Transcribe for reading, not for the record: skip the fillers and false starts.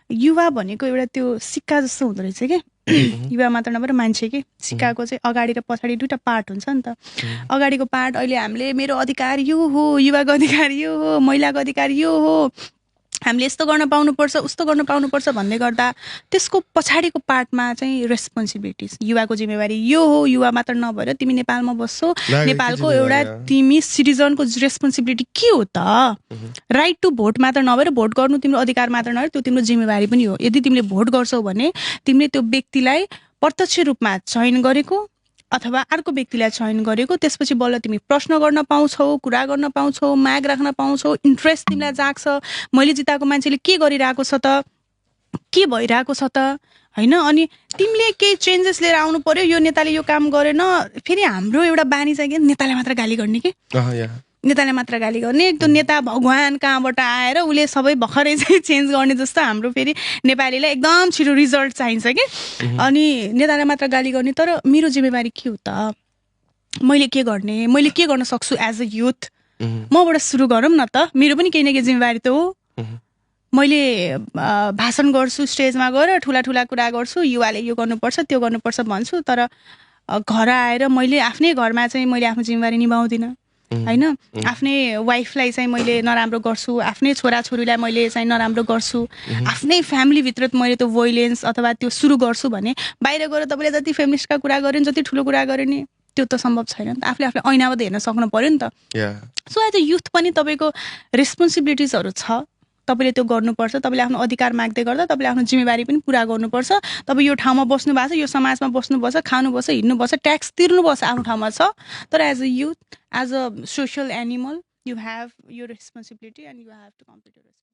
युवा भनेको एउटा त्यो सिक्का जस्तो हुँदो रहेछ कि युवा मात्र नभएर मान्छे कि सिक्काको चाहिँ अगाडि र पछाडि दुईवटा पार्ट हुन्छ नि त। अगाडिको पार्ट अहिले हामीले मेरो अधिकार यो हो, युवाको अधिकार यो हो, महिलाको अधिकार यो हो, हामीले यस्तो गर्न पाउनुपर्छ उस्तो गर्न पाउनुपर्छ भन्दै गर्दा त्यसको पछाडिको पार्टमा चाहिँ रेस्पोन्सिबिलिटिज, युवाको जिम्मेवारी यो हो। युवा मात्र नभएर तिमी नेपालमा बस्छौ, नेपालको एउटा तिमी सिटिजनको रेस्पोन्सिबिलिटी के हो त? राइट टु भोट मात्र नभएर भोट गर्नु तिम्रो अधिकार मात्र नभएर त्यो तिम्रो जिम्मेवारी पनि हो। यदि तिमीले भोट गर्छौ भने तिमीले त्यो व्यक्तिलाई प्रत्यक्ष रूपमा चयन गरेको अथवा अर्को व्यक्तिलाई चयन गरेको, त्यसपछि बल्ल तिमी प्रश्न गर्न पाउँछौ, कुरा गर्न पाउँछौ, माग राख्न पाउँछौ, इन्ट्रेस्ट तिमीलाई जाग्छ। मैले जिताएको मान्छेले के गरिरहेको छ त, के भइरहेको छ त, होइन? अनि तिमीले केही चेन्जेस लिएर आउनु पर्यो। यो नेताले यो काम गरेन, फेरि हाम्रो एउटा बानी चाहिँ के, नेतालाई मात्र गाली गर्ने कि नेताले मात्र गाली गर्ने। त्यो नेता भगवान कहाँबाट आएर उसले सबै भर्खरै चाहिँ चेन्ज गर्ने जस्तो हाम्रो फेरि नेपालीलाई एकदम छिटो रिजल्ट चाहिन्छ कि। अनि नेतालाई मात्र गाली गर्ने। तर मेरो जिम्मेवारी के हो त? मैले के गर्ने, मैले के गर्न सक्छु एज अ युथ? मबाट सुरु गरौँ न त। मेरो पनि केही न केही जिम्मेवारी त हो। मैले भाषण गर्छु, स्टेजमा गएर ठुला ठुला कुरा गर्छु, युवाले यो गर्नुपर्छ त्यो गर्नुपर्छ भन्छु, तर घर आएर मैले आफ्नै घरमा चाहिँ मैले आफ्नो जिम्मेवारी निभाउँदिनँ, होइन? आफ्नै वाइफलाई चाहिँ मैले नराम्रो गर्छु, आफ्नै छोराछोरीलाई मैले चाहिँ नराम्रो गर्छु, आफ्नै फ्यामिलीभित्र मैले त्यो भोइलेन्स अथवा त्यो सुरु गर्छु भने बाहिर गएर तपाईँले जति फेमिनिस्टका कुरा गऱ्यो नि, जति ठुलो कुरा गऱ्यो नि, त्यो त सम्भव छैन नि त। आफूले आफूलाई ऐनाबाट हेर्न सक्नु पर्यो नि त। सो एज अ युथ पनि तपाईँको रेस्पोन्सिबिलिटिजहरू छ, तपाईँले त्यो गर्नुपर्छ। तपाईँले आफ्नो अधिकार माग्दै गर्दा तपाईँले आफ्नो जिम्मेवारी पनि पुरा गर्नुपर्छ। तपाईँ यो ठाउँमा बस्नु भएको छ, यो समाजमा बस्नुपर्छ, खानुपर्छ, हिँड्नुपर्छ, ट्याक्स तिर्नुपर्छ, आफ्नो ठाउँमा छ। तर as a youth, as a social animal, you have your responsibility and you have to complete your responsibility.